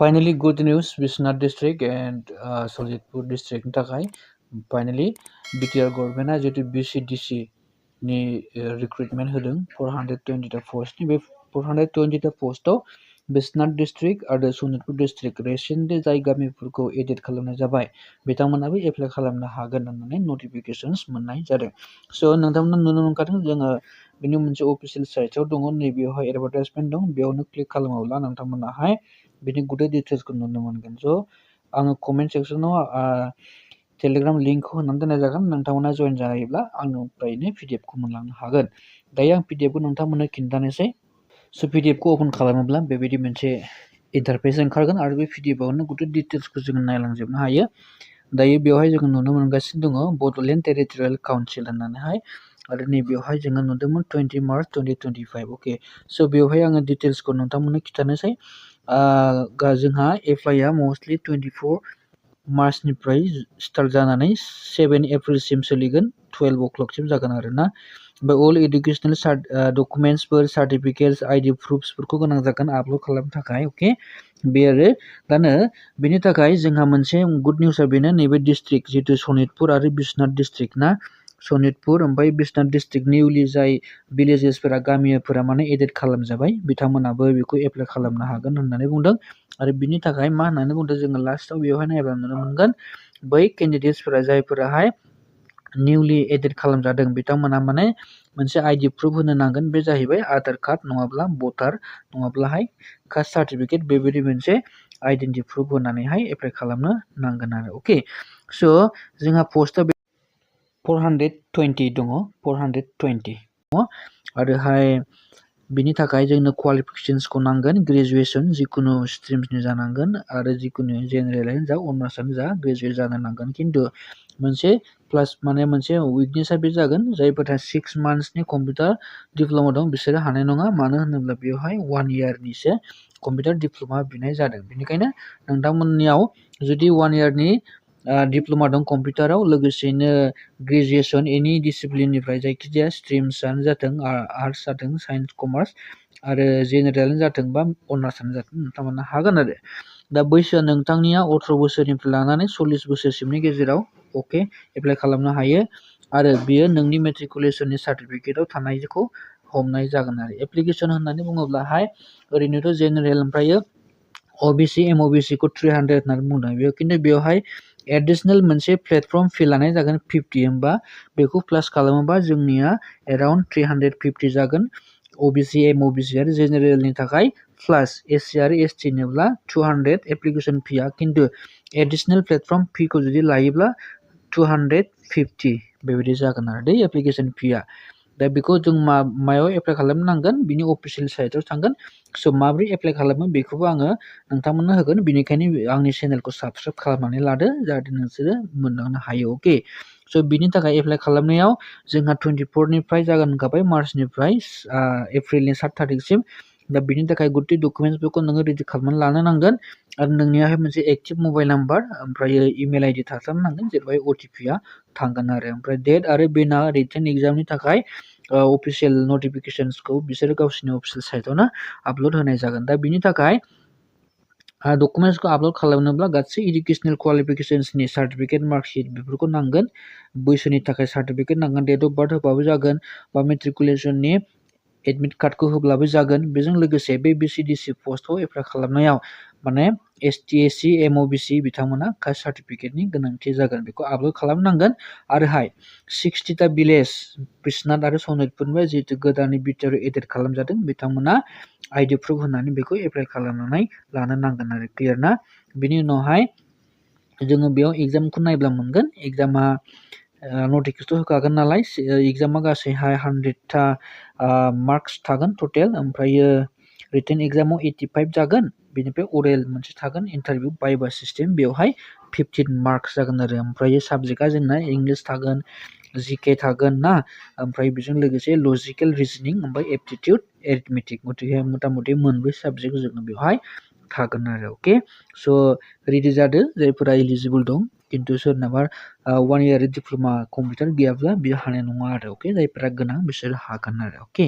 Finally, good news, Biswanath district and Soljitpur district ni थाखाय finally BTR government जितु BCDC नि recruitment होदों 420 टा post नि बे 420 टा post आव बिस्वनाथ district आरो सनितपुर district recently जाय गामिफोरखौ edit खालामनाय जाबाय बिथांमोनाबो एप्लाइ खालामनो हागोन होननानै notifications मोननाय जादों। So नोंथांमोना नुनो मोनखादों जोङो बेनि मोनसे official site आव दङ नैबेयावहाय advertisement दं बेयावनो क्लिक खालामोब्ला नोंथांमोनाहाय बिनि गुदै डिटेल्सखौ नुनो मोनगोन। स' आङो कमेन्ट सेक्सनाव टेलिग्राम लिंकखौ होनानै दोननाय जागोन नोंथांमोना जइन जायोब्ला आंनिफ्रायनो पिडिएफखौ मोनलांनो हागोन। दायो आं पिडिएफखौ नोंथांमोननो खिन्थानोसै। स' पिडिएफखौ अपेन खालामोब्ला बेबायदि मोनसे इन्टारफेस ओंखारगोन आरो बे पिडिएफआवनो गुदै डिटेल्सखौ जोङो नायलांजोबनो हायो। दायो बेवहाय जोङो नुनो मोनगासिनो दङ बड'लेण्ड टेरिटरियेल काउन्सिल होननानैहाय आरो नैबेयावहाय जोङो नुदोंमोन 20 मार्च 2025 अके स' बेवहाय आङो डिटेल्सखौ नोंथांमोननो खिन्थानोसै। जोंहा एप्लाइआ मस्टलि 24 मार्चनिफ्राय स्टार्ट जानानै 7 एप्रिलसिम सोलिगोन 12 o'clockसिम जागोन आरोना। ओमफ्राय अल इडुकेसनेल डकुमेन्टसफोर सार्टिफिकेट्स आइडि प्रुफसफोरखौ गोनां जागोन आपल'ड खालामनो थाखाय अके बे आरो दानो बेनि थाखाय जोंहा मोनसे गुड निउसआ बेनो नैबे डिस्ट्रिक्ट जितु सनितपुर आरो बिस्वनाथ डिस्ट्रिक्ट ना सनितपुर ओमफ्राय बिस्वनाथ डिस्ट्रिक्ट निउलि जाय भिलेजेसफोरा गामिफोरा माने एडेट खालामजाबाय बिथांमोनाबो बेखौ एप्लाइ खालामनो हागोन होननानै बुंदों आरो बिनि थाखाय मा होननानै बुंदों जोङो लास्टआव बेवहाय नायब्ला नुनो मोनगोन बै केन्डिडेट्सफोरा जायफोराहाय निउलि एडेट खालामजादों बिथांमोना माने मोनसे आइडि प्रुफ होनो नांगोन बे जाहैबाय आधार कार्ड नङाब्ला भटार नङाब्लाहाय कास्ट सार्टिफिकेट बेबायदि मोनसे आइडेन्टि प्रुफ होनानैहाय एप्लाइ खालामनो नांगोन आरो अके स' जोंहा पस्टआ 420 दङ 420 आरोहाय बिनि थाखाय जोंनो क्वालिफिकेसन्सखौ नांगोन ग्रेजुवेसन जिखुनु स्ट्रिमसनि जानांगोन आरो जिखुनु जेनेरेलानो जा अनार्सआनो जा ग्रेजुवेट जानो नांगोन खिन्थु मोनसे प्लास माने मोनसे उइकनेसा बे जागोन जायफोरहा 6 मान्थसनि कम्पिउटार डिप्ल'मा दं बिसोरो हानाय नङा मानो होनोब्ला बेवहाय 1 इयारनिसो कम्पिउटार डिप्ल'मा बिनाय जादों बेनिखायनो नोंथांमोननियाव जुदि 1 इयारनि डिप्ल'मा दं कम्पिउटाराव लोगोसेनो ग्रेजुवेसन एनि डिसिप्लिननिफ्राय जायखिजाया स्ट्रिम्सआनो जाथों आर्टस जाथों साइन्स कमार्स आरो जेनेरेलानो जाथों बा अनार्सआनो जाथों नोंथांमोना हागोन आरो दा बैसोआ नोंथांनिया 18 बोसोरनिफ्राय लानानै 40 बोसोरसिमनि गेजेराव अके एप्लाइ खालामनो हायो आरो बेयो नोंनि मेट्रिकुलेसननि सार्टिफिकेटआव थानायखौ हमनाय जागोन आरो एप्लिकेसन होननानै बुङोब्लाहाय ओरैनोथ' जेनेरेल ओमफ्राय ओबिसि एमओबिसि खौ 300 होननानै बुंदों बेयाव खिन्थु बेवहाय एडिसनेल मोनसे प्लेटफर्म फि लानाय जागोन 50 होमबा बेखौ प्लास खालामोबा जोंनिया एराउन्ड 350 जागोन ओबिसि एमओबिसि आरो जेनेरेलनि थाखाय प्लास एससि आरो एसटि नोब्ला 200 एप्लिकेसन फिया खिन्थु एडिसनेल प्लेटफर्म फिखौ जुदि लायोब्ला 250 बेबायदि जागोन आरो दै एप्लिकेसन फिया दा बेखौ जों मायाव एप्लाइ खालामनांगोन बिनि अफिसियेल साइटआव थांगोन स' माबोरै एप्लाइ खालामो बेखौबो आङो नोंथांमोननो होगोन बेनिखायनो आंनि चेनेलखौ साबस्क्राइब खालामनानै लादो जाहाथे नोंसोरो मोनदांनो हायो अके स' बिनि थाखाय एप्लाइ खालामनायाव जोंहा 24निफ्राय जागोन होनखाबाय मार्चनिफ्राय एप्रिलनि 7 थारिखसिम दा बिनि थाखाय गुड डकुमेन्टसफोरखौ नोङो रेडि खालामनानै लानो नांगोन आरो नोंनियाहाय मोनसे एक्टिभ मबाइल नाम्बार ओमफ्राय इमेल आइडि थाथारनांगोन जेरावहाय अटिपिआ थांगोन आरो ओमफ्राय डेट आरो बेना रिटेन एग्जामनि थाखाय अफिसियेल नटिफिकेसन्सखौ बिसोरो गावसोरनि अफिसियेल साइटआवनो आपल'ड होनाय जागोन दा बिनि थाखाय डकुमेन्टसखौ आपल'ड खालामनोब्ला गासै इडुकेसनेल क्वालिफिकेसन्सनि सार्टिफिकेट मार्कशिट बेफोरखौ नांगोन बैसोनि थाखाय सार्टिफिकेट नांगोन डेट अफ बार्थ होबाबो जागोन बा मेट्रिकुलेसननि एडमिट कार्डखौ होब्लाबो जागोन बेजों लोगोसे बे बिसिडिसि पस्टखौ एप्लाइ खालामनायाव माने एसटि एससि एमओबिसि बिथांमोना कास्ट सार्टिफिकेटनि गोनांथि जागोन बेखौ आपल'ड खालामनांगोन आरोहाय 60टा भिलेज बिस्वनाथ आरो सनितपुरनिफ्राय जिहेतु गोदानै बिटिआर एडेट खालामजादों बिथांमोना आइडि प्रुफ होनानै बेखौ एप्लाइ खालामनानै लानो नांगोन आरो क्लियार ना बिनि उनावहाय जोङो बेयाव एग्जामखौ नायब्ला मोनगोन एग्जामा नटिफिकेसन होखागोन नालाय एग्जामा गासैहाय 100टा मार्क्स थागोन टटेल ओमफ्रायो रिटेन एग्जामाव 85 जागोन बेनिफ्राय अरेल मोनसे थागोन इन्टारभिउ बाइबा सिस्टेम बेवहाय 15 मार्क्स जागोन आरो ओमफ्राय साबजेक्टआ जोंना इंलिश थागोन जिके थागोन ना ओमफ्राय बेजों लोगोसे लजिकेल रिजनिं ओमफ्राय एप्टिटिउड एरिथमेटिक गतिके मथा मथि मोनब्रै साबजेक्ट जोङो बेवहाय थागोन आरो अके स' रेडि जादो जायफोरा एलिजिबोल दं खिन्थु सोरनाबा 1 इयार डिप्ल'मा कम्पिउटार गैयाब्ला बियो हानाय नङा आरो अके जायफोरा गोनां बिसोर हागोन आरो अके